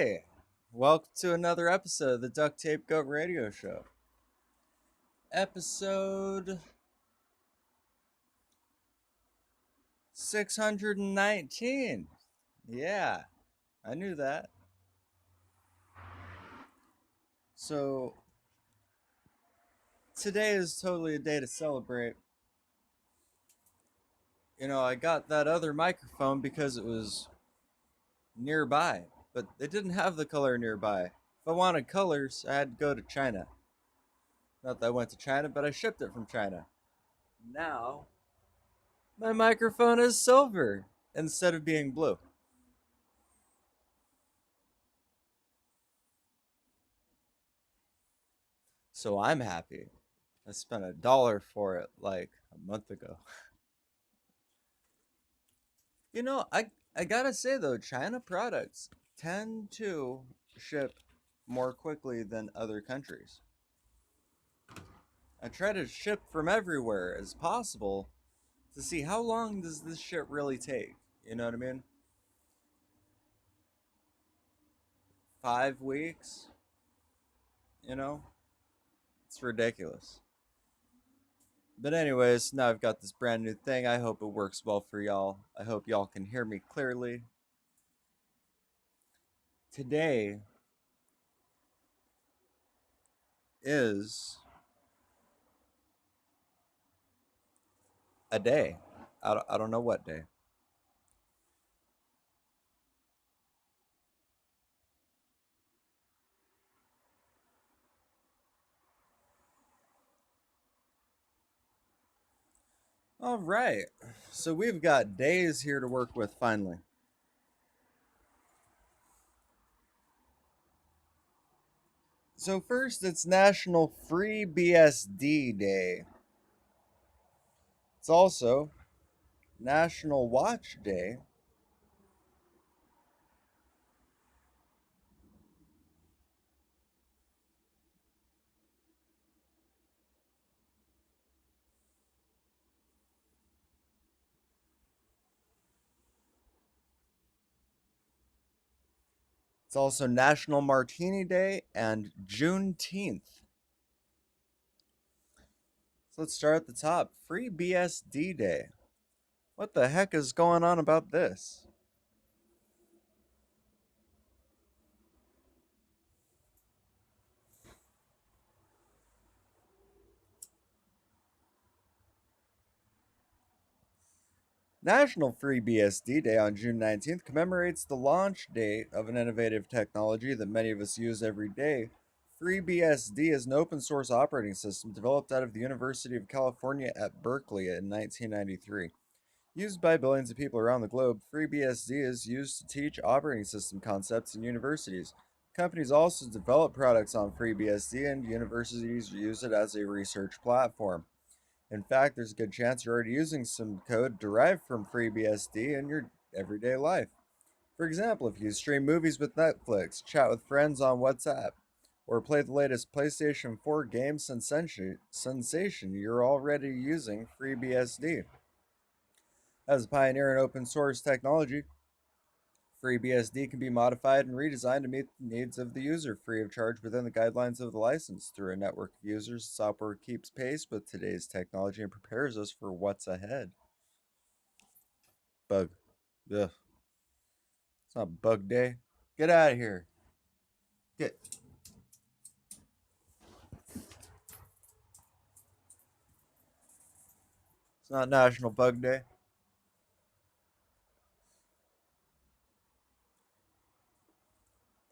Hey, welcome to another episode of the Duct Tape Goat Radio Show. Episode 619. Yeah, I knew that. So, today is totally a day to celebrate. I got that other microphone because it was nearby, but they didn't have the color nearby. If I wanted colors, I had to go to China. Not that I went to China, but I shipped it from China. Now, my microphone is silver instead of being blue. So I'm happy. I spent $1 for it like a month ago. I gotta say though, China products tend to ship more quickly than other countries. I try to ship from everywhere as possible to see how long does this shit really take. You know what I mean? 5 weeks. You know, it's ridiculous. But anyways, now I've got this brand new thing. I hope it works well for y'all. I hope y'all can hear me clearly. Today is a day. I don't know what day. All right. So we've got days here to work with finally. So first it's National Free BSD Day. It's also National Watch Day. It's also National Martini Day and Juneteenth. So let's start at the top. Free BSD Day. What the heck is going on about this? National FreeBSD Day on June 19th commemorates the launch date of an innovative technology that many of us use every day. FreeBSD is an open source operating system developed out of the University of California at Berkeley in 1993. Used by billions of people around the globe, FreeBSD is used to teach operating system concepts in universities. Companies also develop products on FreeBSD, and universities use it as a research platform. In fact, there's a good chance you're already using some code derived from FreeBSD in your everyday life. For example, if you stream movies with Netflix, chat with friends on WhatsApp, or play the latest PlayStation 4 game sensation, you're already using FreeBSD. As a pioneer in open source technology, FreeBSD can be modified and redesigned to meet the needs of the user free of charge within the guidelines of the license. Through a network of users, software keeps pace with today's technology and prepares us for what's ahead. Bug. Ugh. It's not bug day. Get out of here. Get. It's not National Bug Day.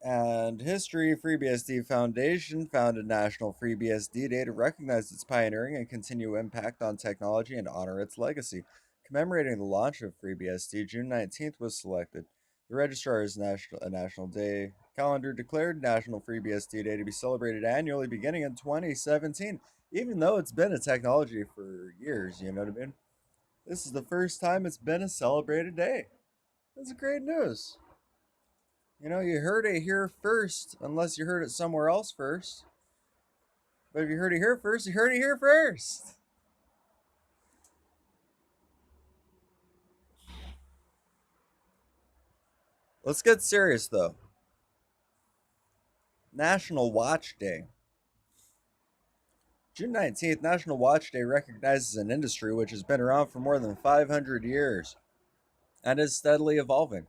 And history, FreeBSD Foundation founded National FreeBSD Day to recognize its pioneering and continue impact on technology and honor its legacy. Commemorating the launch of FreeBSD, June 19th was selected. The registrar's national day calendar declared National FreeBSD Day to be celebrated annually beginning in 2017, even though it's been a technology for years, you know what I mean? This is the first time it's been a celebrated day. That's great news. You heard it here first, unless you heard it somewhere else first. But if you heard it here first, you heard it here first. Let's get serious though. National Watch Day. June 19th, National Watch Day recognizes an industry which has been around for more than 500 years and is steadily evolving.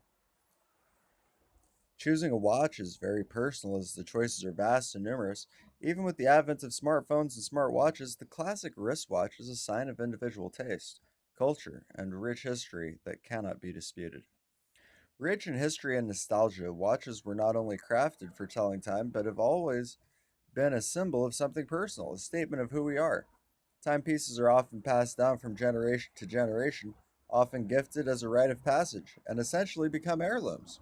Choosing a watch is very personal as the choices are vast and numerous. Even with the advent of smartphones and smartwatches, the classic wristwatch is a sign of individual taste, culture, and rich history that cannot be disputed. Rich in history and nostalgia, watches were not only crafted for telling time, but have always been a symbol of something personal, a statement of who we are. Timepieces are often passed down from generation to generation, often gifted as a rite of passage, and essentially become heirlooms.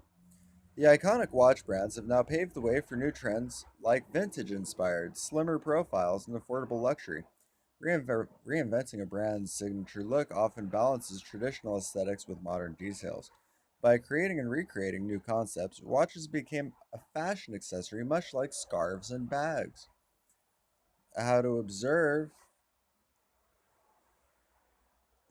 The iconic watch brands have now paved the way for new trends like vintage inspired, slimmer profiles, and affordable luxury. Reinventing a brand's signature look often balances traditional aesthetics with modern details. By creating and recreating new concepts, watches became a fashion accessory much like scarves and bags. How to observe.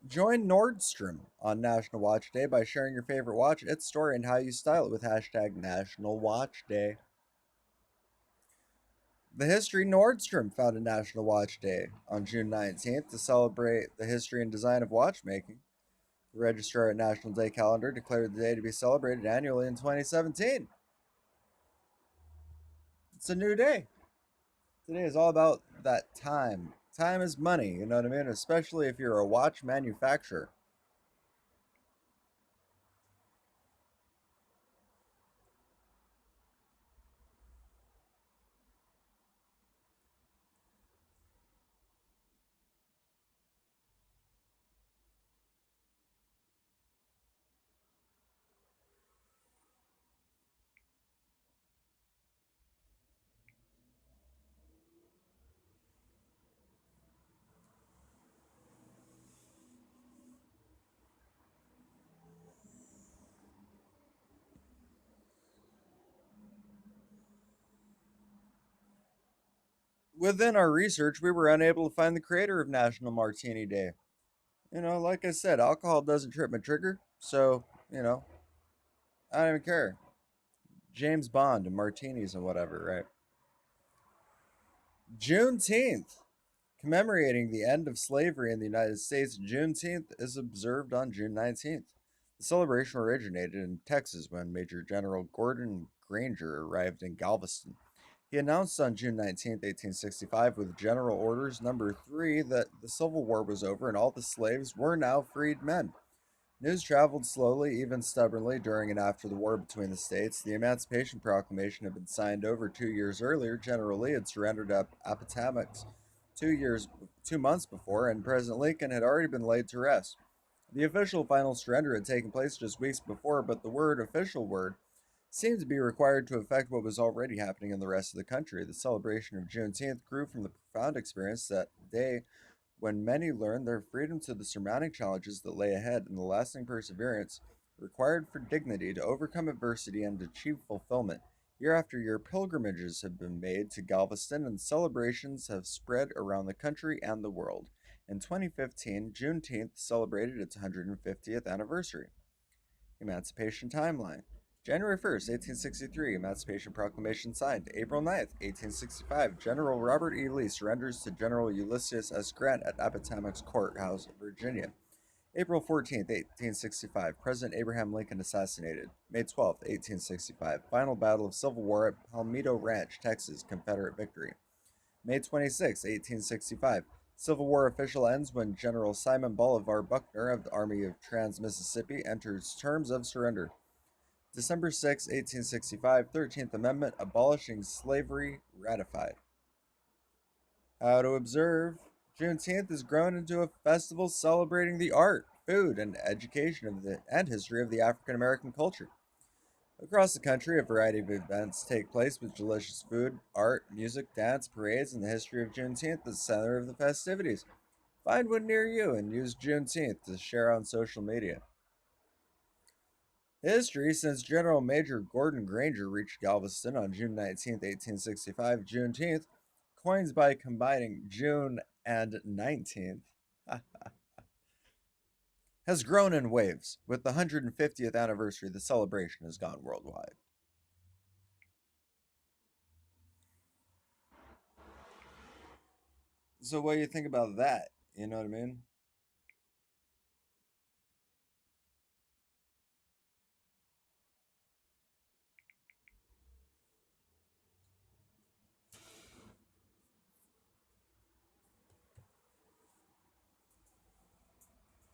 Join Nordstrom on National Watch Day by sharing your favorite watch, its story, and how you style it with hashtag National Watch Day. The History Nordstrom founded National Watch Day on June 19th to celebrate the history and design of watchmaking. The Registrar at National Day Calendar declared the day to be celebrated annually in 2017. It's a new day. Today is all about that time. Time is money, you know what I mean? Especially if you're a watch manufacturer. Within our research, we were unable to find the creator of National Martini Day. Like I said, alcohol doesn't trip my trigger, so, I don't even care. James Bond and martinis and whatever, right? Juneteenth. Commemorating the end of slavery in the United States, Juneteenth is observed on June 19th. The celebration originated in Texas when Major General Gordon Granger arrived in Galveston. He announced on June 19th, 1865, with General Orders Number 3, that the Civil War was over and all the slaves were now freed men. News traveled slowly, even stubbornly, during and after the war between the states. The Emancipation Proclamation had been signed over 2 years earlier. General Lee had surrendered up Appomattox 2 months before, and President Lincoln had already been laid to rest. The official final surrender had taken place just weeks before, but the official word, seemed to be required to affect what was already happening in the rest of the country. The celebration of Juneteenth grew from the profound experience that day when many learned their freedom to the surmounting challenges that lay ahead and the lasting perseverance required for dignity to overcome adversity and achieve fulfillment. Year after year, pilgrimages have been made to Galveston and celebrations have spread around the country and the world. In 2015, Juneteenth celebrated its 150th anniversary. Emancipation Timeline. January 1st, 1863, Emancipation Proclamation signed. April 9th, 1865, General Robert E. Lee surrenders to General Ulysses S. Grant at Appomattox Courthouse, Virginia. April 14th, 1865, President Abraham Lincoln assassinated. May 12th, 1865, Final Battle of Civil War at Palmito Ranch, Texas, Confederate victory. May 26, 1865, Civil War official ends when General Simon Bolivar Buckner of the Army of Trans-Mississippi enters terms of surrender. December 6, 1865, 13th Amendment abolishing slavery ratified. How to observe. Juneteenth has grown into a festival celebrating the art, food, and education and history of the African American culture. Across the country, a variety of events take place with delicious food, art, music, dance, parades, and the history of Juneteenth at the center of the festivities. Find one near you and use Juneteenth to share on social media. History. Since General Major Gordon Granger reached Galveston on June 19th, 1865, Juneteenth, coins by combining June and 19th, has grown in waves. With the 150th anniversary, the celebration has gone worldwide. So what do you think about that? You know what I mean?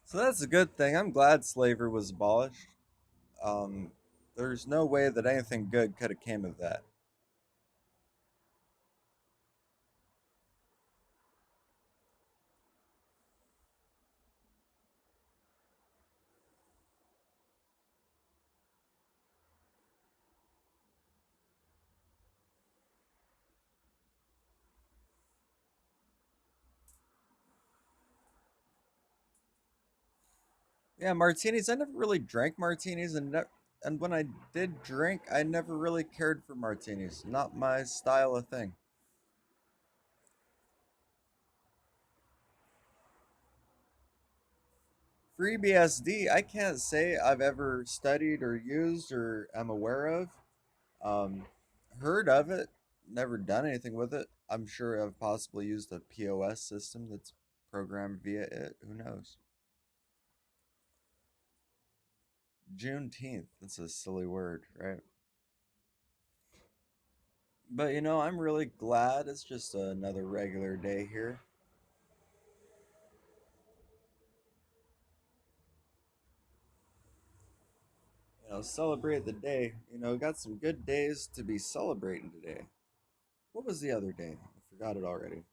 So that's a good thing. I'm glad slavery was abolished. Um, there's no way that anything good could have came of that. Yeah, martinis. I never really drank martinis, and when I did drink, I never really cared for martinis. Not my style of thing. FreeBSD, I can't say I've ever studied or used or am aware of. Um, heard of it, never done anything with it. I'm sure I've possibly used a POS system that's programmed via it. Who knows? Juneteenth. That's a silly word, right? But I'm really glad it's just another regular day here. Celebrate the day. Got some good days to be celebrating today. What was the other day? I forgot it already.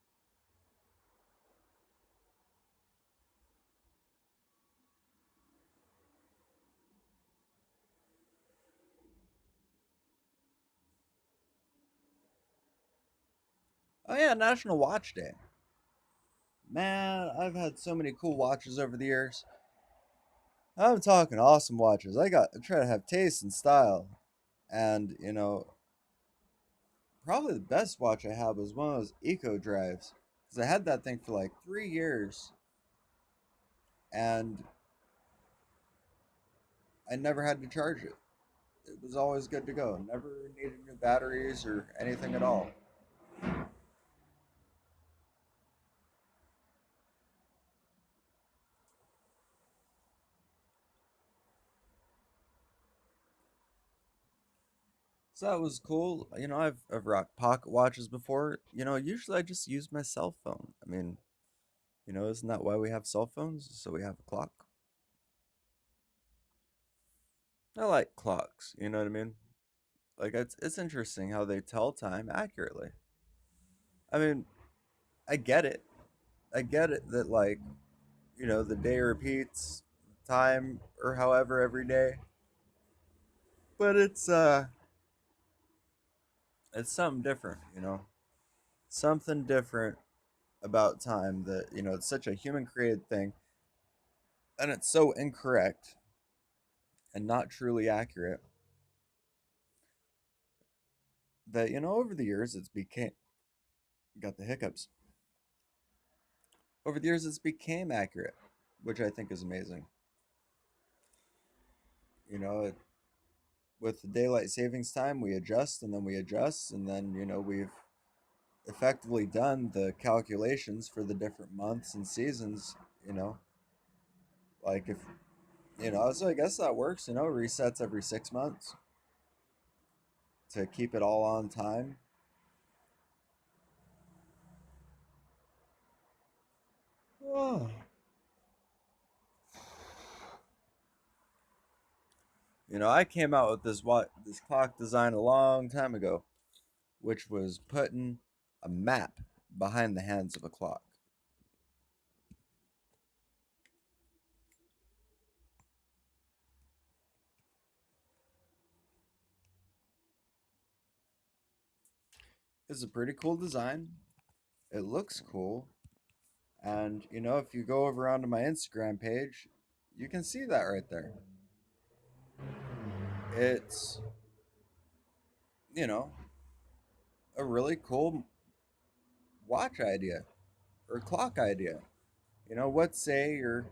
Oh yeah, National Watch Day. Man, I've had so many cool watches over the years. I'm talking awesome watches. I try to have taste and style. And, probably the best watch I had was one of those Eco Drives. Because I had that thing for like 3 years and I never had to charge it. It was always good to go. Never needed new batteries or anything at all. So that was cool. I've rocked pocket watches before. Usually I just use my cell phone. I mean, isn't that why we have cell phones? So we have a clock. I like clocks, you know what I mean? Like it's interesting how they tell time accurately. I mean, I get it. I get it that the day repeats time or however every day. But it's something different. Something different about time that, it's such a human created thing and it's so incorrect and not truly accurate that, over the years it's became got the hiccups. Over the years it's became accurate, which I think is amazing. With the daylight savings time, we adjust and then we adjust, and then, we've effectively done the calculations for the different months and seasons, you know, like if, so I guess that works, resets every 6 months to keep it all on time. Oh. I came out with this clock design a long time ago, which was putting a map behind the hands of a clock. It's a pretty cool design. It looks cool. And, if you go over onto my Instagram page, you can see that right there. It's, you know, a really cool watch idea or clock idea. What say you're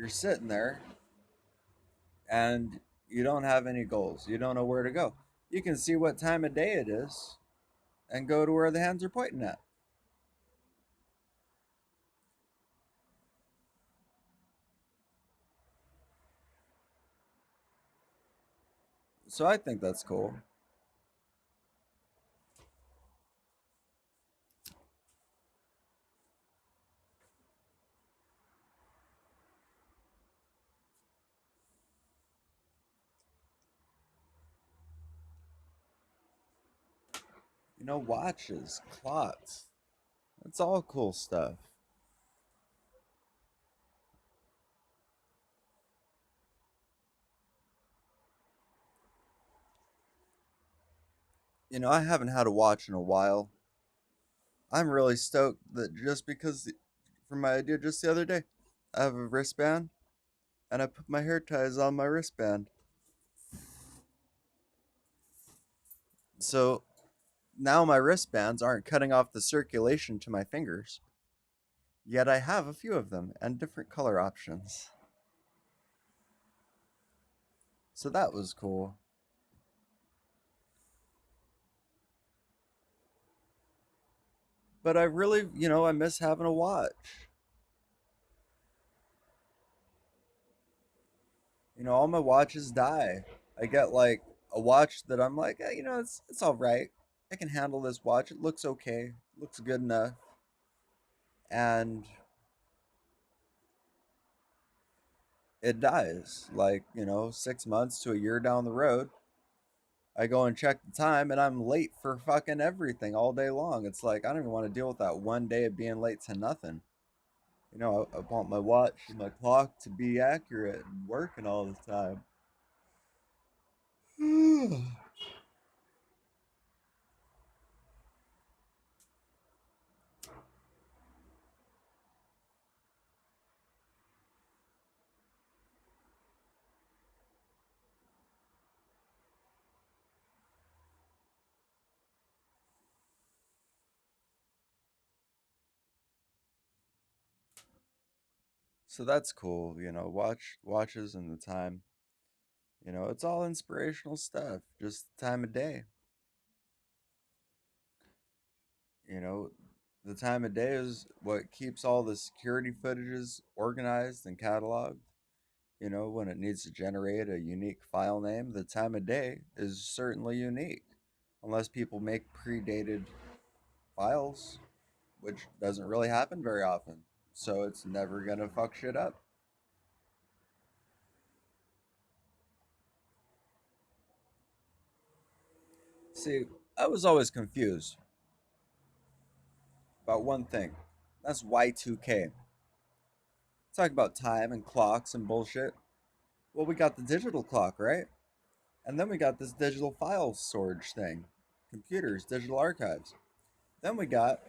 sitting there and you don't have any goals. You don't know where to go. You can see what time of day it is and go to where the hands are pointing at. So I think that's cool. You know, watches, clocks. It's all cool stuff. You know, I haven't had a watch in a while. I'm really stoked that just because from my idea just the other day, I have a wristband and I put my hair ties on my wristband. So now my wristbands aren't cutting off the circulation to my fingers. Yet I have a few of them and different color options. So that was cool. But I really, I miss having a watch. All my watches die. I get like a watch that I'm like, it's all right. I can handle this watch. It looks okay. Looks good enough. And it dies. Like, 6 months to a year down the road. I go and check the time and I'm late for fucking everything all day long. It's like I don't even want to deal with that one day of being late to nothing. I want my watch and my clock to be accurate and working all the time. So that's cool, watches and the time. It's all inspirational stuff. Just the time of day. You know, the time of day is what keeps all the security footages organized and cataloged. When it needs to generate a unique file name, the time of day is certainly unique. Unless people make predated files, which doesn't really happen very often. So it's never gonna fuck shit up. See, I was always confused about one thing. That's Y2K. Talk about time and clocks and bullshit. Well, we got the digital clock, right? And then we got this digital file storage thing, computers, digital archives. Then we got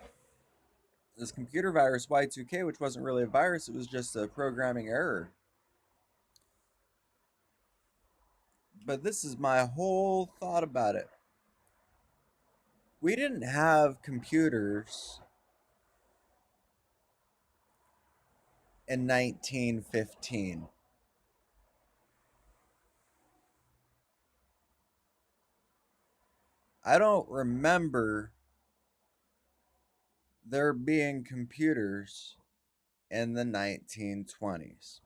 this computer virus Y2K, which wasn't really a virus, it was just a programming error. But this is my whole thought about it. We didn't have computers in 1915. I don't remember there being computers in the 1920s.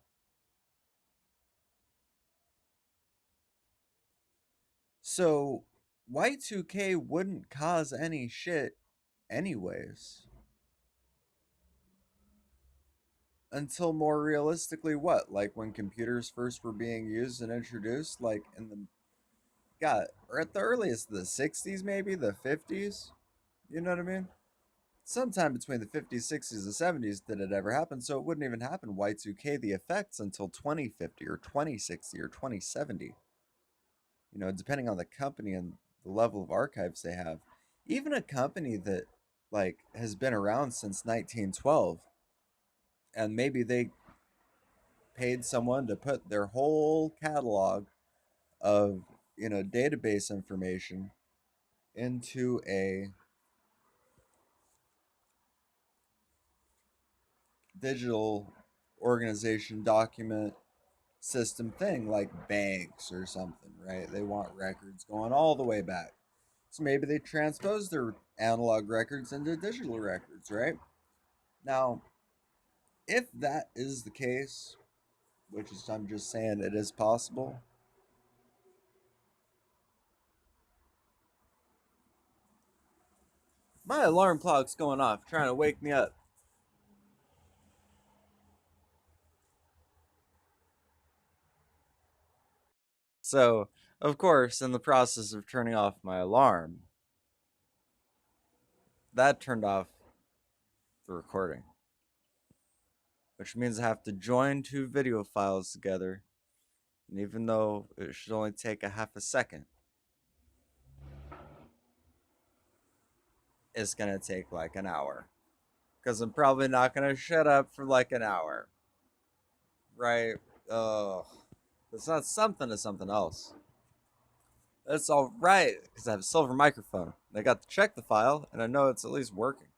So Y2K wouldn't cause any shit anyways. Until more realistically, what? Like when computers first were being used and introduced, like in the, God, or at the earliest, the 60s, maybe the 50s? You know what I mean? Sometime between the 50s, 60s, and 70s did it ever happen, so it wouldn't even happen Y2K, the effects, until 2050 or 2060 or 2070. Depending on the company and the level of archives they have. Even a company that like has been around since 1912 and maybe they paid someone to put their whole catalog of, database information into a digital organization document system thing like banks or something, right? They want records going all the way back. So maybe they transpose their analog records into digital records, right? Now, if that is the case, which is I'm just saying it is possible, My alarm clock's going off, trying to wake me up. So, of course, in the process of turning off my alarm, that turned off the recording, which means I have to join two video files together. And even though it should only take a half a second, it's gonna take like an hour. Because I'm probably not gonna shut up for like an hour. Right? Oh, it's not something to something else. That's all right, because I have a silver microphone. I got to check the file, and I know it's at least working.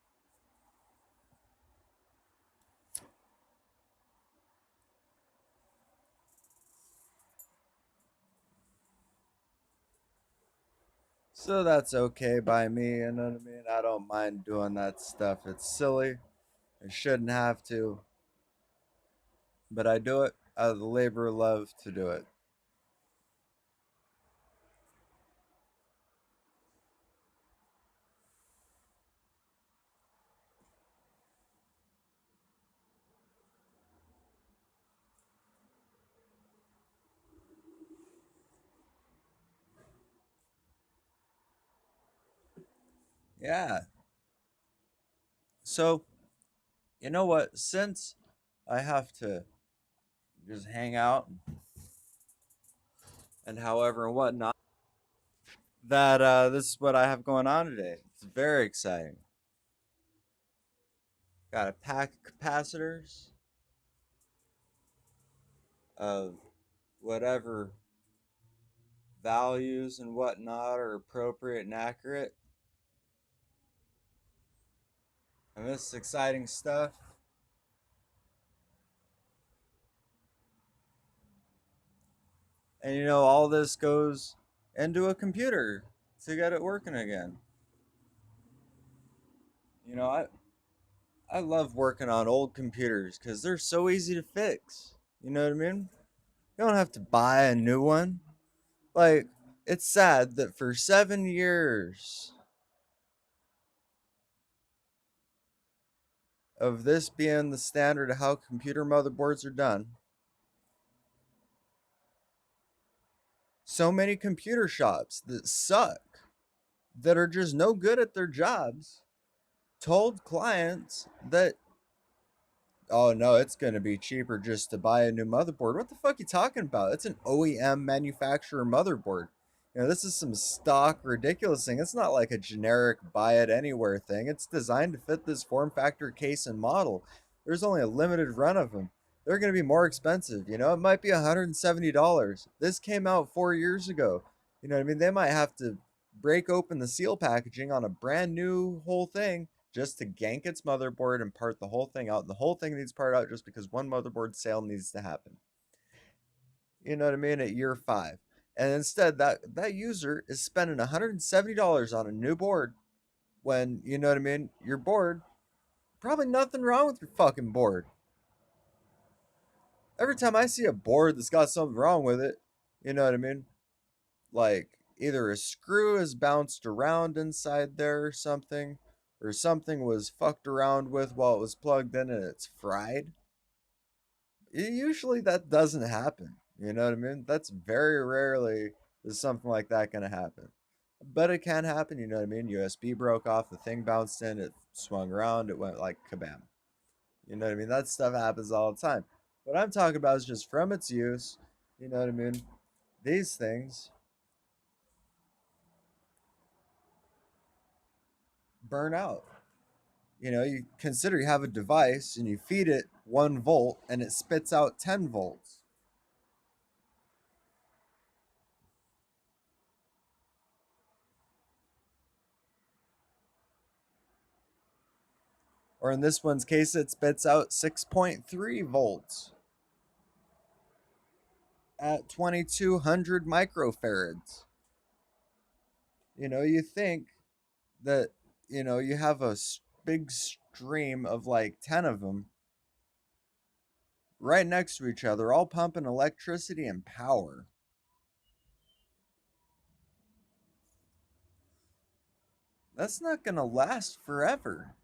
So that's okay by me, you know what I mean? I don't mind doing that stuff. It's silly. I shouldn't have to, but I do it out of the labor of love to do it. Yeah. So, you know what? Since I have to just hang out and however and whatnot, that this is what I have going on today. It's very exciting. Got a pack of capacitors of whatever values and whatnot are appropriate and accurate. And this is exciting stuff. And you know, all this goes into a computer to get it working again. You know, I love working on old computers because they're so easy to fix. You know what I mean? You don't have to buy a new one. Like, it's sad that for 7 years of this being the standard of how computer motherboards are done, so many computer shops that suck, that are just no good at their jobs, told clients that, oh no, it's going to be cheaper just to buy a new motherboard. What the fuck are you talking about? It's an OEM manufacturer motherboard. You know, this is some stock ridiculous thing. It's not like a generic buy it anywhere thing. It's designed to fit this form factor, case, and model. There's only a limited run of them. They're going to be more expensive. You know, it might be $170. This came out 4 years ago. You know what I mean? They might have to break open the seal packaging on a brand new whole thing just to gank its motherboard and part the whole thing out. And the whole thing needs part out just because one motherboard sale needs to happen. You know what I mean? At year five. And instead, that user is spending $170 on a new board when, you know what I mean, your board, probably nothing wrong with your fucking board. Every time I see a board that's got something wrong with it, you know what I mean? Like either a screw is bounced around inside there or something was fucked around with while it was plugged in and it's fried. Usually that doesn't happen. You know what I mean? That's very rarely is something like that going to happen. But it can happen. You know what I mean? USB broke off, the thing bounced in, it swung around, it went like kabam. You know what I mean? That stuff happens all the time. What I'm talking about is just from its use. You know what I mean? These things burn out. You know, you consider you have a device and you feed it 1 volt and it spits out 10 volts. Or in this one's case, it spits out 6.3 volts at 2200 microfarads. You know, you think that, you know, you have a big stream of like 10 of them right next to each other, all pumping electricity and power. That's not going to last forever.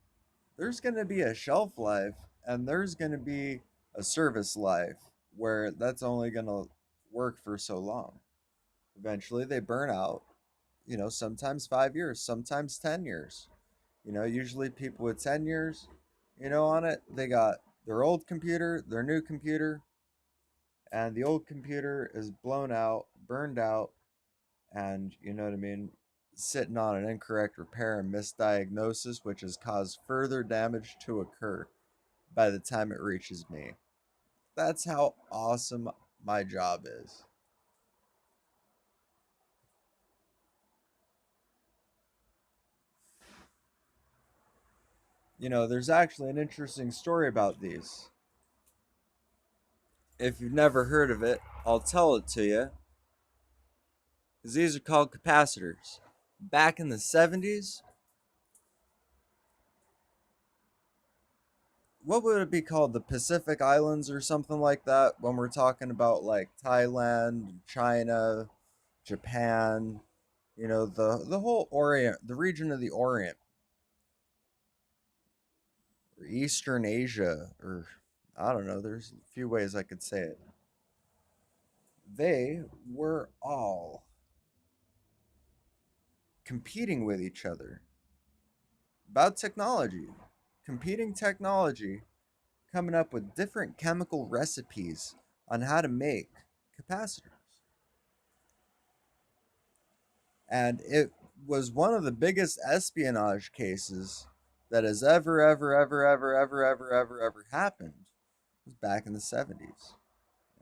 There's going to be a shelf life and there's going to be a service life where that's only going to work for so long. Eventually they burn out, sometimes 5 years, sometimes 10 years. Usually people with 10 years, on it, they got their old computer, their new computer, and the old computer is blown out, burned out, and you know what I mean, sitting on an incorrect repair and misdiagnosis, which has caused further damage to occur by the time it reaches me. That's how awesome my job is. There's actually an interesting story about these. If you've never heard of it, I'll tell it to you, because these are called capacitors. Back in the 70s, what would it be called? The Pacific Islands or something like that, when we're talking about like Thailand, China, Japan, the whole Orient, the region of the Orient, or Eastern Asia, or I don't know, there's a few ways I could say it. They were all competing with each other about technology, competing technology, coming up with different chemical recipes on how to make capacitors. And it was one of the biggest espionage cases that has ever happened. It was back in the 70s.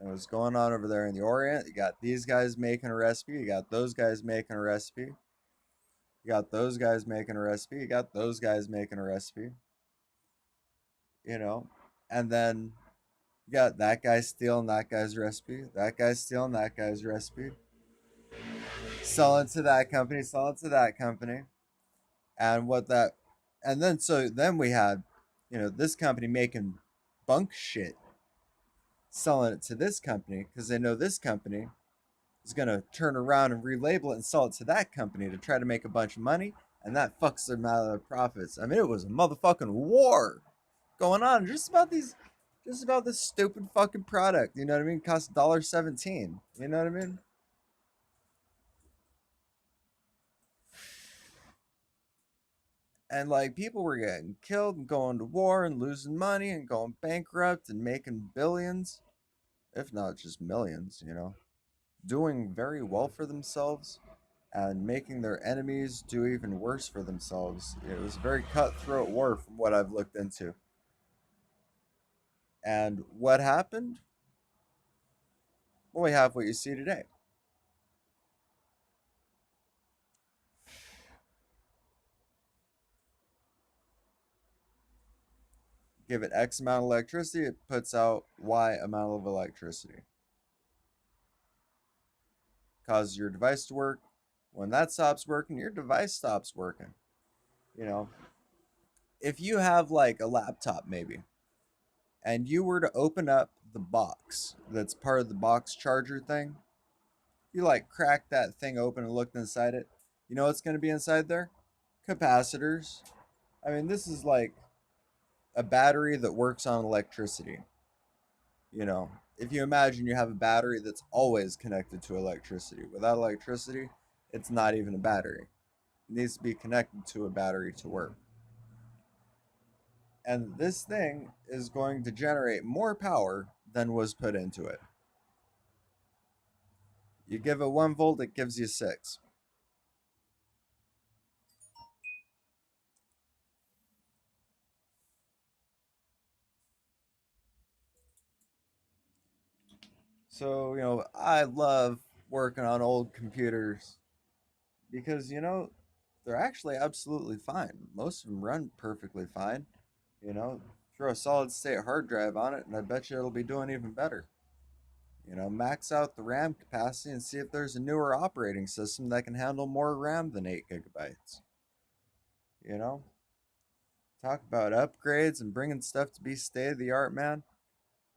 It was going on over there in the Orient. You got these guys making a recipe. You got those guys making a recipe. You got those guys making a recipe. You got those guys making a recipe. You know, and then you got that guy stealing that guy's recipe. That guy stealing that guy's recipe. Selling to that company. Selling to that company. And what that, and then so then we had, this company making bunk shit, selling it to this company because they know this company is going to turn around and relabel it and sell it to that company to try to make a bunch of money, and that fucks them out of their profits. I mean, it was a motherfucking war going on just about this stupid fucking product. You know what I mean? It cost $1.17. You know what I mean? And like people were getting killed and going to war and losing money and going bankrupt and making billions, if not just millions, doing very well for themselves and making their enemies do even worse for themselves. It was a very cutthroat war from what I've looked into. And what happened? Well, we have what you see today. Give it X amount of electricity, it puts out Y amount of electricity. Causes your device to work. When that stops working, your device stops working. You know, if you have like a laptop, maybe, and you were to open up the box that's part of the box charger thing, you like crack that thing open and looked inside it. You know what's going to be inside there? Capacitors. I mean, this is like a battery that works on electricity. You know, if you imagine you have a battery that's always connected to electricity. Without electricity, it's not even a battery. It needs to be connected to a battery to work. And this thing is going to generate more power than was put into it. You give it 1 volt, it gives you six. So, I love working on old computers because, they're actually absolutely fine. Most of them run perfectly fine. You know, throw a solid state hard drive on it, and I bet you it'll be doing even better. Max out the RAM capacity and see if there's a newer operating system that can handle more RAM than 8 gigabytes. You know, talk about upgrades and bringing stuff to be state of the art, man.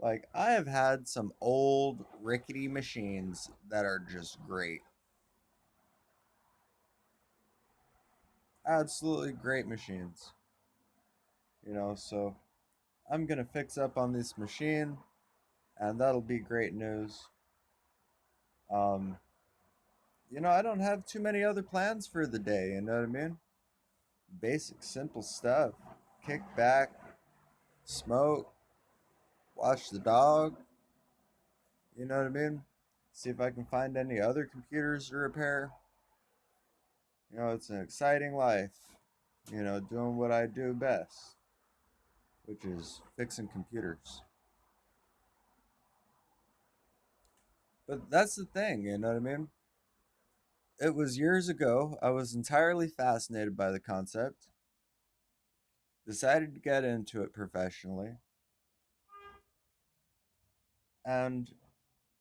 Like, I have had some old rickety machines that are just great. Absolutely great machines. So I'm gonna fix up on this machine, and that'll be great news. Um, I don't have too many other plans for the day, you know what I mean? Basic, simple stuff. Kick back, smoke, watch the dog, you know what I mean? See if I can find any other computers to repair. It's an exciting life, doing what I do best, which is fixing computers. But that's the thing, you know what I mean? It was years ago. I was entirely fascinated by the concept, decided to get into it professionally, and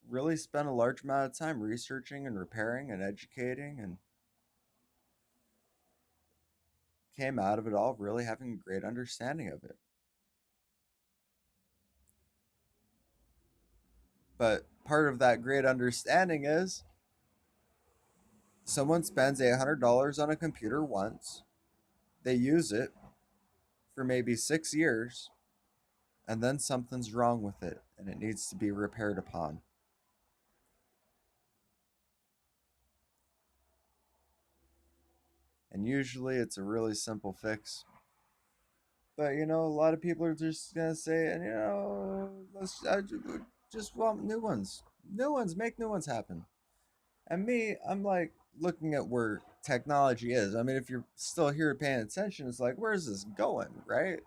really spent a large amount of time researching and repairing and educating, and came out of it all really having a great understanding of it. But part of that great understanding is someone spends $100 on a computer once, they use it for maybe 6 years, and then something's wrong with it and it needs to be repaired upon. And usually it's a really simple fix. But a lot of people are just gonna say, and just want new ones. New ones, make new ones happen. And me, I'm like looking at where technology is. I mean, if you're still here paying attention, it's like, where's this going, right?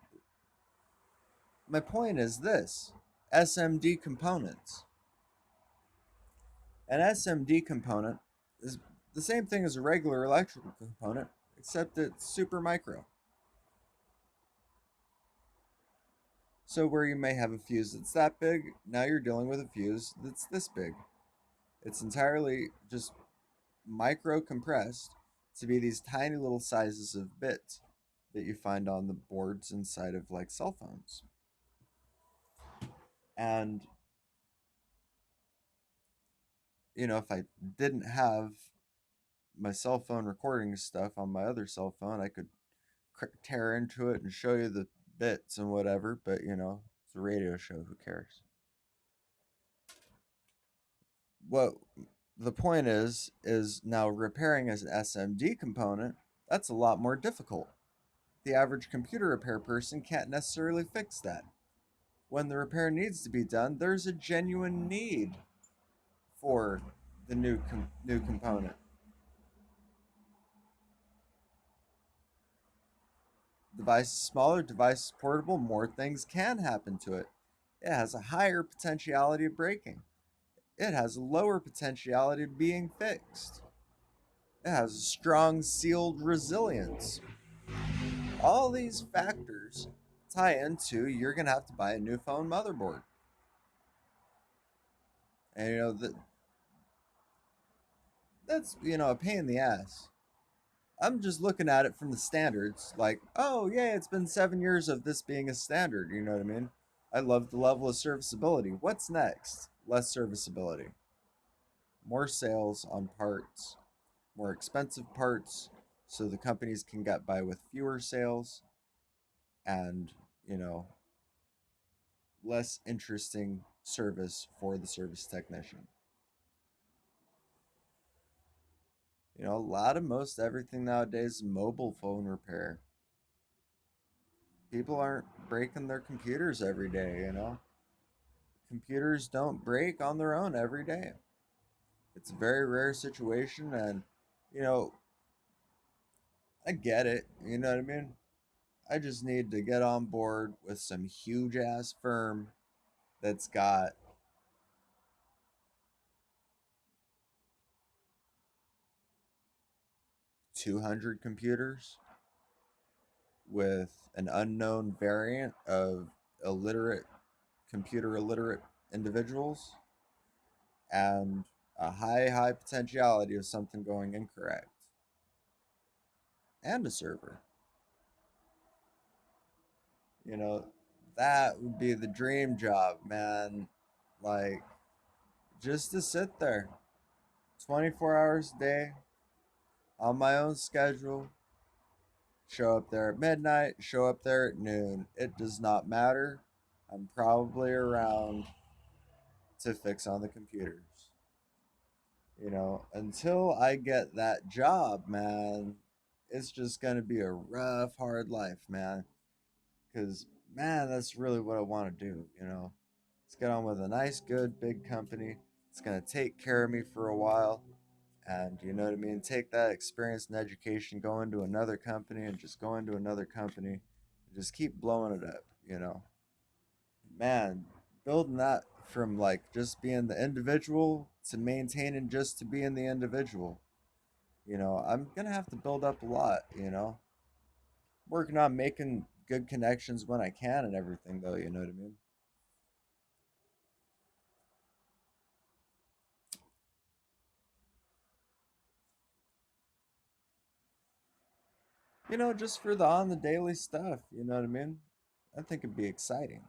My point is this: SMD components. An SMD component is the same thing as a regular electrical component, except it's super micro. So, where you may have a fuse that's that big, now you're dealing with a fuse that's this big. It's entirely just micro compressed to be these tiny little sizes of bits that you find on the boards inside of like cell phones. And, if I didn't have my cell phone recording stuff on my other cell phone, I could tear into it and show you the bits and whatever, but it's a radio show, who cares? What the point is now repairing as an SMD component, that's a lot more difficult. The average computer repair person can't necessarily fix that. When the repair needs to be done, there's a genuine need for the new component. Device is smaller, device is portable, more things can happen to it. It has a higher potentiality of breaking. It has a lower potentiality of being fixed. It has a strong sealed resilience. All these factors tie into you're going to have to buy a new phone motherboard. And that's a pain in the ass. I'm just looking at it from the standards, like, oh yeah, it's been 7 years of this being a standard. You know what I mean? I love the level of serviceability. What's next? Less serviceability, more sales on parts, more expensive parts, so the companies can get by with fewer sales, and you know less interesting service for the service technician. A lot of most everything nowadays is mobile phone repair. People aren't breaking their computers every day. Computers don't break on their own every day. It's a very rare situation, and you know, I get it. You know what I mean? I just need to get on board with some huge ass firm that's got 200 computers with an unknown variant of illiterate, computer illiterate individuals, and a high potentiality of something going incorrect, and a server. You know, that would be the dream job, man. Like, just to sit there 24 hours a day on my own schedule, Show up there at midnight, show up there at noon. It does not matter. I'm probably around to fix on the computers. Until I get that job, man, it's just going to be a rough, hard life, man. Because, man, that's really what I want to do. Let's get on with a nice, good, big company. It's going to take care of me for a while. And you know what I mean? Take that experience and education, go into another company and just go into another company and just keep blowing it up. Man, building that from like just being the individual to maintaining just to being the individual. I'm gonna have to build up a lot. Working on making good connections when I can and everything though, you know what I mean? Just for the on the daily stuff, you know what I mean? I think it'd be exciting.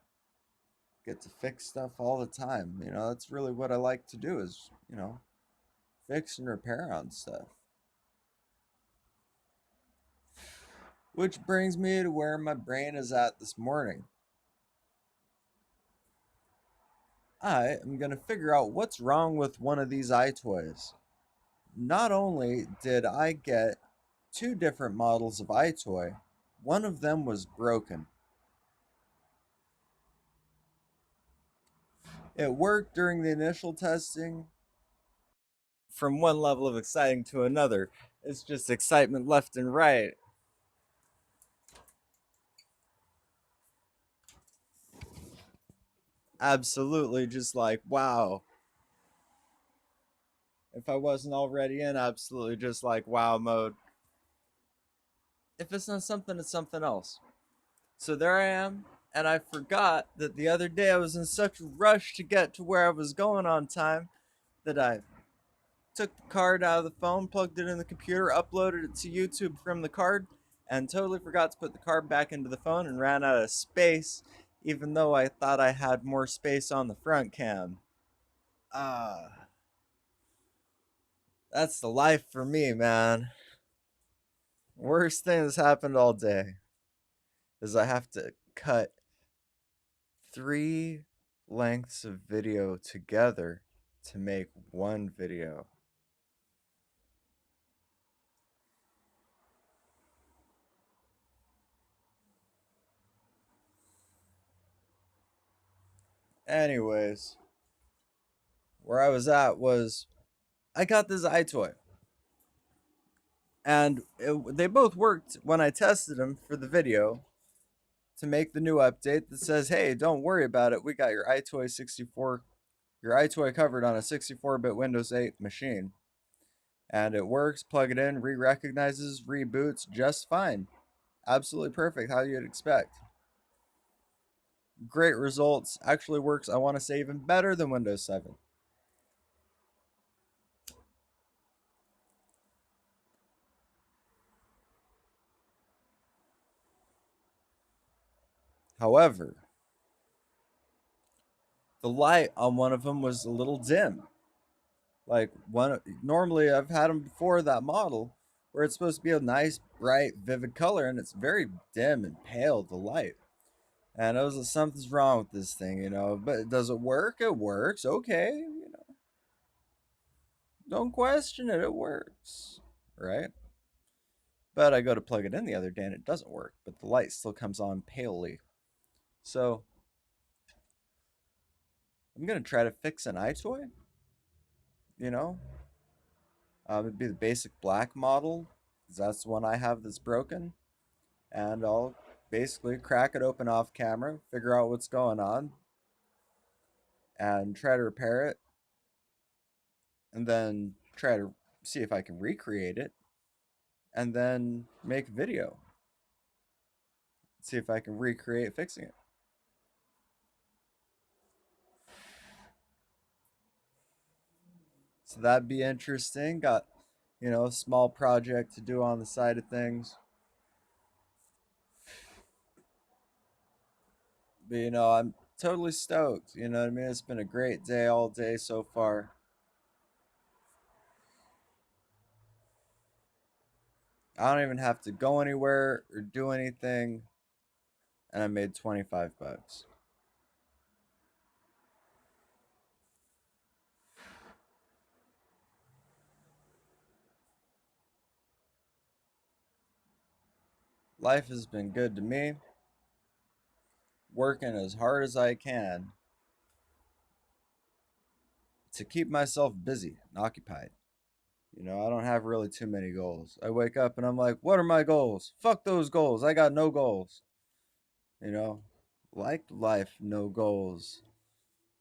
Get to fix stuff all the time. That's really what I like to do is fix and repair on stuff. Which brings me to where my brain is at this morning. I am going to figure out what's wrong with one of these iToys. Not only did I get two different models of iToy, one of them was broken. It worked during the initial testing. From one level of exciting to another, it's just excitement left and right. Absolutely, just like, wow. If I wasn't already in absolutely just like wow mode. If it's not something, it's something else. So there I am, and I forgot that the other day I was in such a rush to get to where I was going on time that I took the card out of the phone, plugged it in the computer, uploaded it to YouTube from the card, and totally forgot to put the card back into the phone and ran out of space, even though I thought I had more space on the front cam. Ah, that's the life for me, man. Worst thing that's happened all day is I have to cut three lengths of video together to make one video. Anyways, where I was at was I got this iToy, and they both worked when I tested them for the video to make the new update that says, "Hey, don't worry about it. We got your iToy 64, your iToy covered on a 64-bit Windows 8 machine." And it works, plug it in, re-recognizes, reboots just fine. Absolutely perfect, how you'd expect. Great results, actually works, I want to say, even better than Windows 7. However, the light on one of them was a little dim. Like one, normally I've had them before that model where it's supposed to be a nice, bright, vivid color, and it's very dim and pale, the light. And I was like, something's wrong with this thing. But does it work? It works. Okay. Don't question it. It works. Right? But I go to plug it in the other day and it doesn't work, but the light still comes on palely. So I'm going to try to fix an iToy. You know, it'd be the basic black model, 'cause that's the one I have that's broken. And I'll basically crack it open off camera, figure out what's going on, and try to repair it, and then try to see if I can recreate it, and then make a video. See if I can recreate fixing it. So that'd be interesting. Got a small project to do on the side of things. But I'm totally stoked. You know what I mean? It's been a great day all day so far. I don't even have to go anywhere or do anything, and I made 25 bucks. Life has been good to me, working as hard as I can to keep myself busy and occupied. I don't have really too many goals. I wake up and I'm like, what are my goals? Fuck those goals. I got no goals. You know, like life, no goals.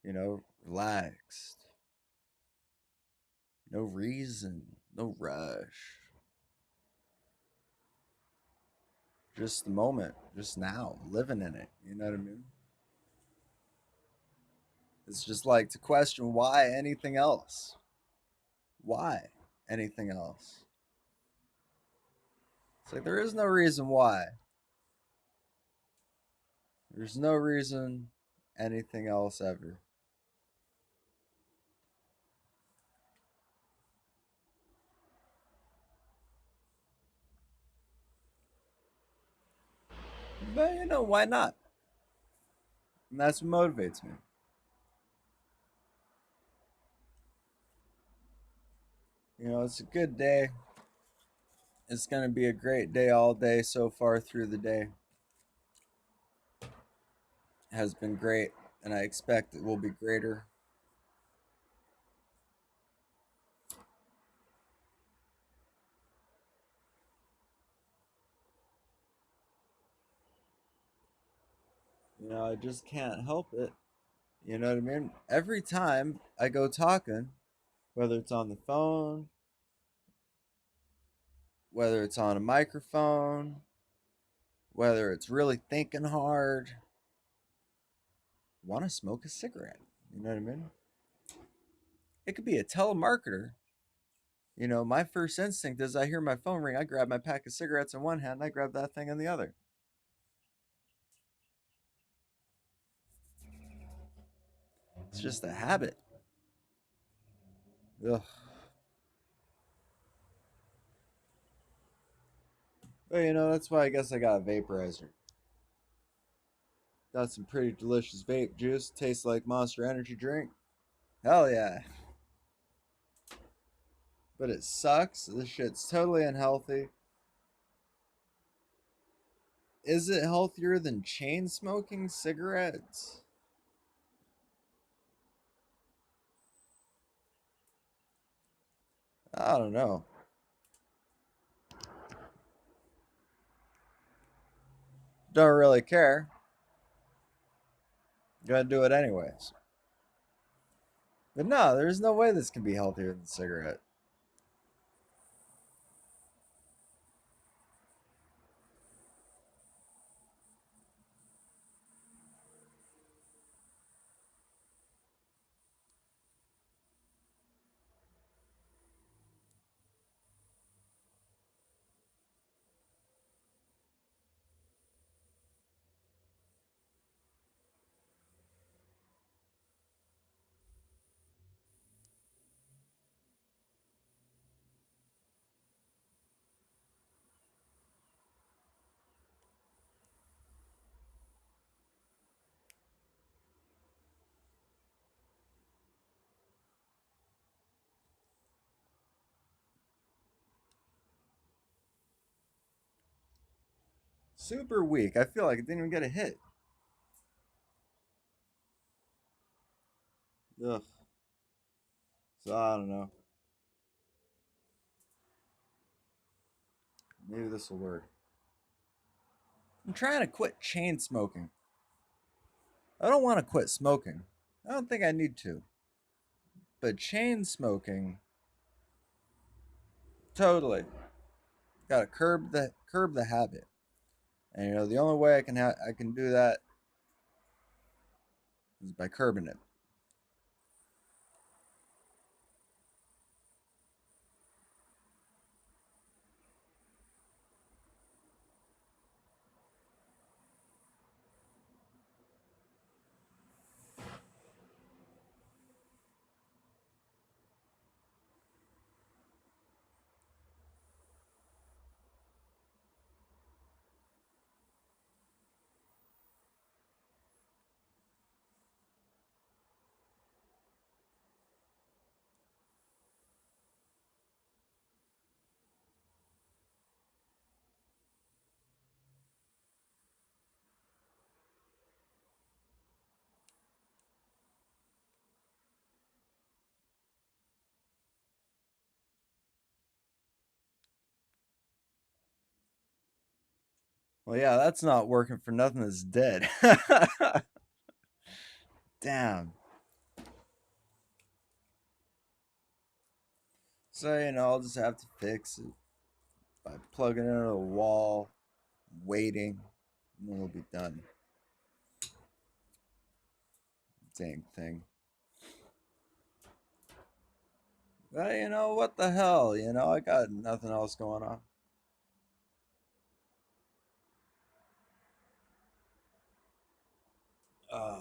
Relaxed. No reason, no rush. Just the moment, just now, living in it. You know what I mean? It's just like to question why anything else? Why anything else? It's like there is no reason why. There's no reason anything else ever. But why not? And that's what motivates me. It's a good day. It's going to be a great day all day so far through the day. It has been great, and I expect it will be greater. I just can't help it. You know what I mean? Every time I go talking, whether it's on the phone, whether it's on a microphone, whether it's really thinking hard, want to smoke a cigarette. You know what I mean? It could be a telemarketer. My first instinct is I hear my phone ring, I grab my pack of cigarettes in one hand, I grab that thing in the other. It's just a habit. Ugh. But that's why I guess I got a vaporizer. Got some pretty delicious vape juice. Tastes like Monster Energy drink. Hell yeah. But it sucks. This shit's totally unhealthy. Is it healthier than chain smoking cigarettes? I don't know. Don't really care. Gonna do it anyways. But no, there's no way this can be healthier than cigarette. Super weak. I feel like it didn't even get a hit. Ugh. So I don't know. Maybe this will work. I'm trying to quit chain smoking. I don't want to quit smoking. I don't think I need to. But chain smoking, totally. Got to curb the habit. And the only way I can do that is by curbing it. Well, yeah, that's not working for nothing that's dead. Damn. So, I'll just have to fix it by plugging it into the wall, waiting, and then we'll be done. Dang thing. But, what the hell? I got nothing else going on. Uh,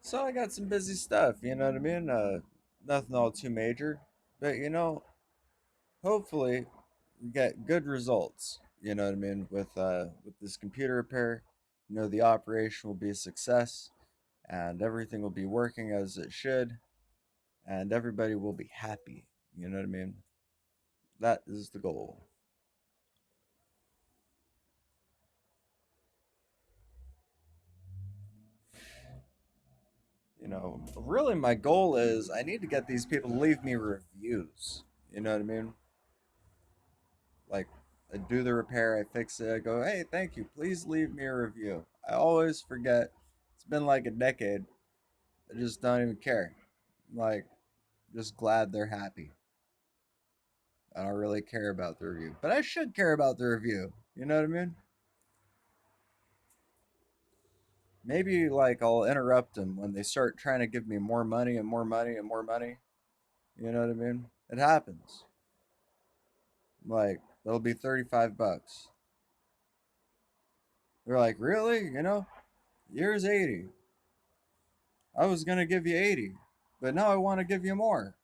so I got some busy stuff, you know what I mean? Nothing all too major. But, hopefully we get good results, you know what I mean, with this computer repair. The operation will be a success and everything will be working as it should and everybody will be happy. You know what I mean? That is the goal. Really my goal is I need to get these people to leave me reviews. You know what I mean? Like, I do the repair, I fix it, I go, hey, thank you, please leave me a review. I always forget. It's been like a decade. I just don't even care. Like, just glad they're happy. I don't really care about the review, but I should care about the review. You know what I mean? Maybe like I'll interrupt them when they start trying to give me more money and more money and more money. You know what I mean? It happens. Like, it'll be 35 bucks. They're like, really? Here's 80. I was going to give you 80, but now I want to give you more.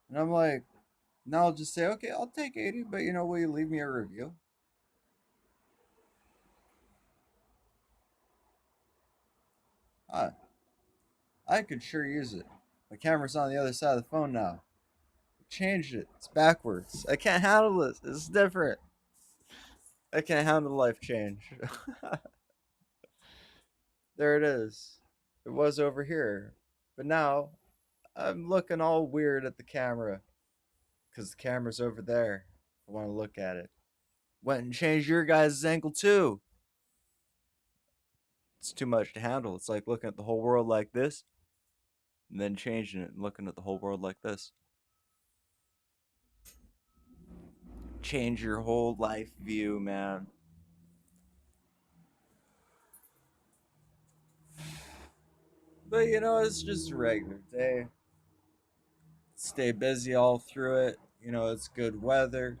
And I'm like, now I'll just say, okay, I'll take 80, but will you leave me a review? I, I could sure use it. My camera's on the other side of the phone now. Changed it. It's backwards. I can't handle this. It's different. I can't handle life change. There it is. It was over here. But now I'm looking all weird at the camera because the camera's over there. I want to look at it. Went and changed your guys' angle too. It's too much to handle. It's like looking at the whole world like this and then changing it and looking at the whole world like this. Change your whole life view, man. But it's just a regular day. Stay busy all through it. It's good weather.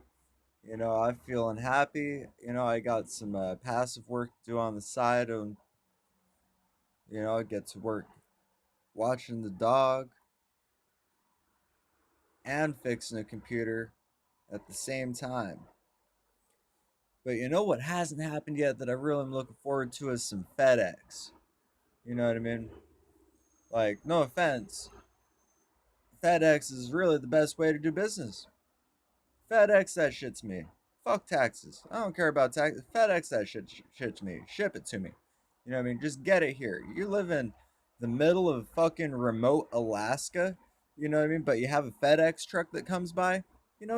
I'm feeling happy. I got some passive work to do on the side, and I get to work watching the dog and fixing a computer at the same time. But what hasn't happened yet that I really am looking forward to is some FedEx. You know what I mean? Like, no offense, FedEx is really the best way to do business. FedEx that shit to me. Fuck taxes. I don't care about taxes. FedEx that shit to me. Ship it to me. You know what I mean? Just get it here. You live in the middle of fucking remote Alaska. You know what I mean? But you have a FedEx truck that comes by.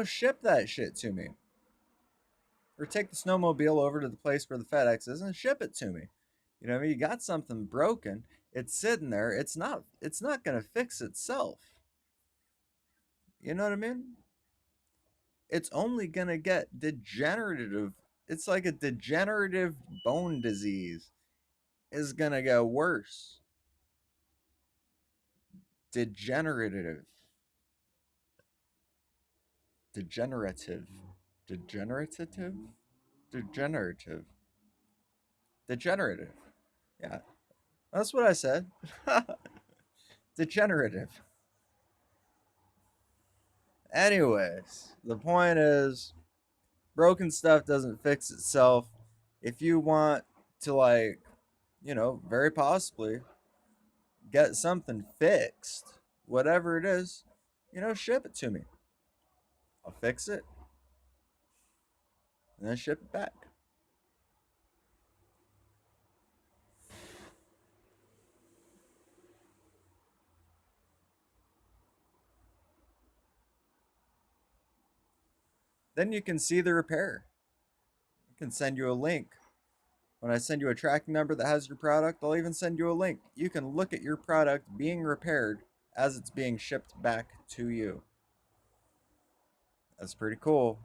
Ship that shit to me. Or take the snowmobile over to the place where the FedEx is and ship it to me. You know what I mean? You got something broken. It's sitting there. It's not gonna fix itself. You know what I mean? It's only gonna get degenerative. It's like a degenerative bone disease is gonna get worse. Degenerative. Degenerative. Degenerative? Degenerative. Degenerative. Yeah. That's what I said. Degenerative. Anyways, the point is broken stuff doesn't fix itself. If you want to, like, very possibly get something fixed, whatever it is, ship it to me. I'll fix it and then ship it back. Then you can see the repair. I can send you a link. When I send you a tracking number that has your product, I'll even send you a link. You can look at your product being repaired as it's being shipped back to you. That's pretty cool.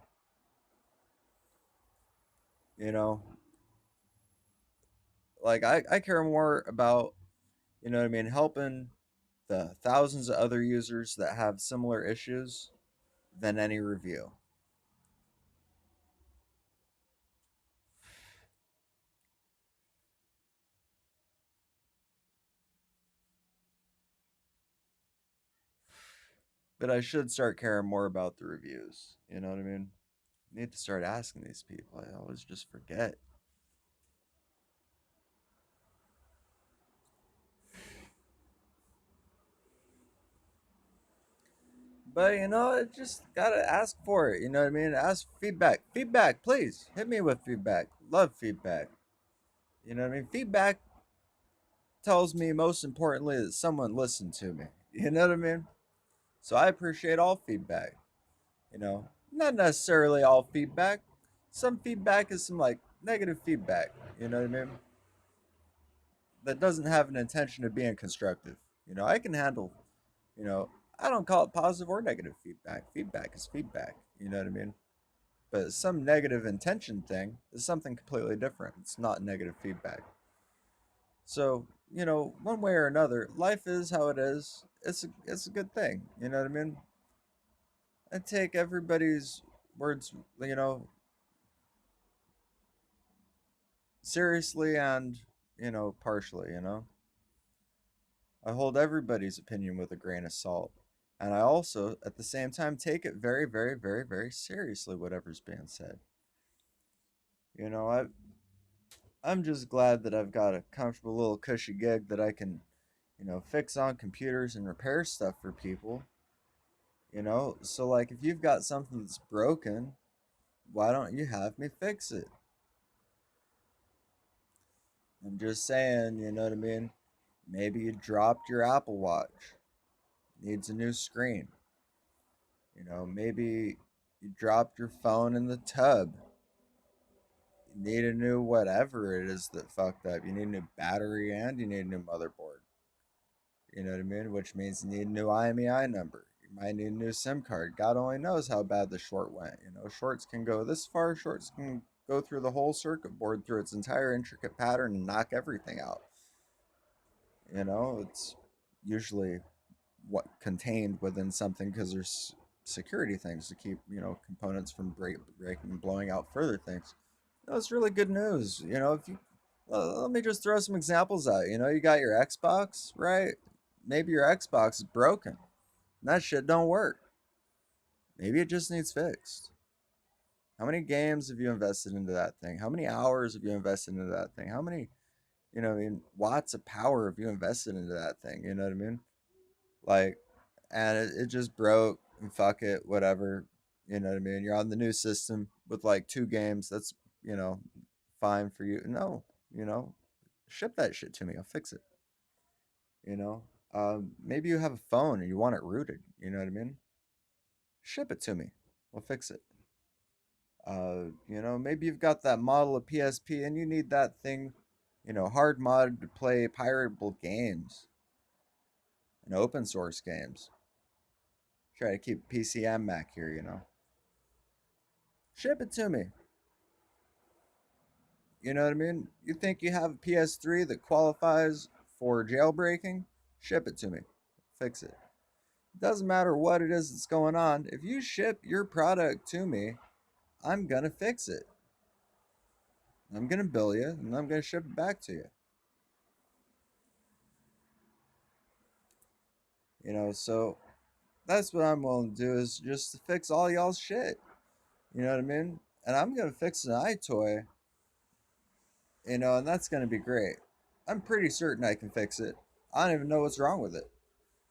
You know, like I care more about, you know what I mean, helping the thousands of other users that have similar issues than any review. But I should start caring more about the reviews. You know what I mean? I need to start asking these people. I always just forget. But you know, I just gotta ask for it. You know what I mean? Ask for feedback. Feedback, please. Hit me with feedback. Love feedback. You know what I mean? Feedback tells me most importantly that someone listened to me. You know what I mean? So I appreciate all feedback. You know, not necessarily all feedback. Some feedback is some like negative feedback. You know what I mean? That doesn't have an intention of being constructive. You know, I can handle, you know, I don't call it positive or negative feedback. Feedback is feedback. You know what I mean? But some negative intention thing is something completely different. It's not negative feedback. So, you know, one way or another, life is how it is. It's a good thing. You know what I mean? I take everybody's words, you know, seriously and, you know, partially, you know. I hold everybody's opinion with a grain of salt. And I also, at the same time, take it very, very, very, very seriously, whatever's being said. You know, I'm just glad that I've got a comfortable little cushy gig that I can, you know, fix on computers and repair stuff for people. You know, so like if you've got something that's broken, why don't you have me fix it? I'm just saying, you know what I mean? Maybe you dropped your Apple Watch, needs a new screen. You know, maybe you dropped your phone in the tub. You need a new whatever it is that fucked up. You need a new battery and you need a new motherboard. You know what I mean? Which means you need a new IMEI number. You might need a new SIM card. God only knows how bad the short went. You know, shorts can go this far, shorts can go through the whole circuit board through its entire intricate pattern and knock everything out. You know, it's usually what contained within something because there's security things to keep, you know, components from breaking and blowing out further things. That's really good news. You know, if you let me just throw some examples out. You know, you got your Xbox, right? Maybe your Xbox is broken. And that shit don't work. Maybe it just needs fixed. How many games have you invested into that thing? How many hours have you invested into that thing? How many, you know, I mean, watts of power have you invested into that thing? You know what I mean? Like, and it just broke and fuck it, whatever. You know what I mean? You're on the new system with like two games. That's, you know, fine for you. No, you know, ship that shit to me. I'll fix it. You know, maybe you have a phone and you want it rooted. You know what I mean? Ship it to me. We'll fix it. You know, maybe you've got that model of PSP and you need that thing, you know, hard mod to play piratable games and open source games. Try to keep PC and Mac here, you know. Ship it to me. You know what I mean? You think you have a PS3 that qualifies for jailbreaking? Ship it to me. Fix it. Doesn't matter what it is that's going on. If you ship your product to me, I'm gonna fix it. I'm gonna bill you and I'm gonna ship it back to you. You know, so that's what I'm willing to do is just to fix all y'all's shit. You know what I mean? And I'm gonna fix an iToy, you know, and that's gonna be great. I'm pretty certain I can fix it. I don't even know what's wrong with it.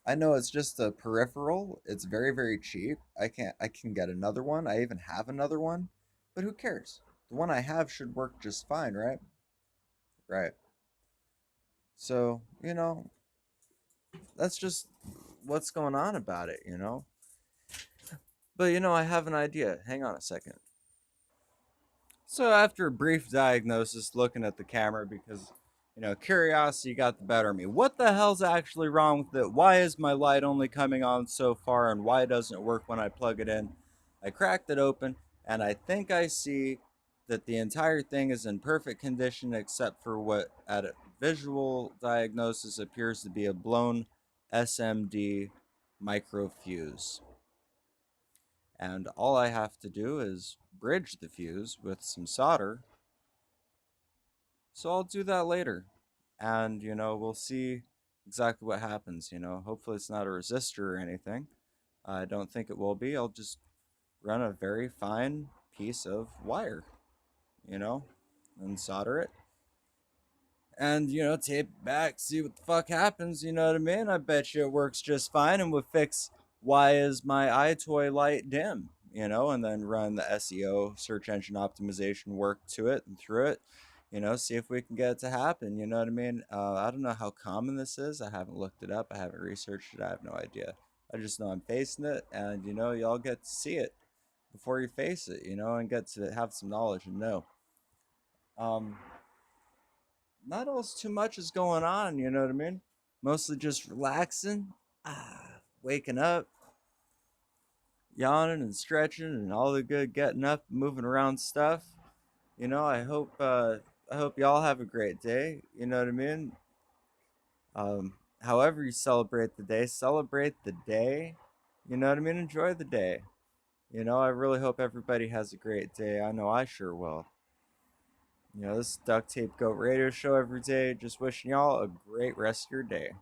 I know it's just a peripheral. It's very, very cheap. I can get another one. I even have another one. But who cares? The one I have should work just fine, right? Right. So, you know, that's just what's going on about it, you know? But I have an idea. Hang on a second. So after a brief diagnosis, looking at the camera because curiosity got the better of me. What the hell's actually wrong with it? Why is my light only coming on so far, and why doesn't it work when I plug it in? I cracked it open, and I think I see that the entire thing is in perfect condition except for what at a visual diagnosis appears to be a blown SMD microfuse. And all I have to do is bridge the fuse with some solder. So I'll do that later. And, we'll see exactly what happens. Hopefully it's not a resistor or anything. I don't think it will be. I'll just run a very fine piece of wire, you know, and solder it. And, tape it back, see what the fuck happens, you know what I mean? I bet you it works just fine and would fix why is my iToy light dim, and then run the SEO, search engine optimization work to it and through it, see if we can get it to happen, you know what I mean? I don't know how common this is. I haven't looked it up. I haven't researched it. I have no idea. I just know I'm facing it, and, y'all get to see it before you face it, and get to have some knowledge and know. Um, Not else too much is going on, you know what I mean? Mostly just relaxing, waking up, yawning and stretching and all the good getting up, moving around stuff. I hope y'all have a great day, you know what I mean? However you celebrate the day, celebrate the day. You know what I mean? Enjoy the day. I really hope everybody has a great day. I know I sure will. This is Duct Tape Goat Radio Show every day. Just wishing y'all a great rest of your day.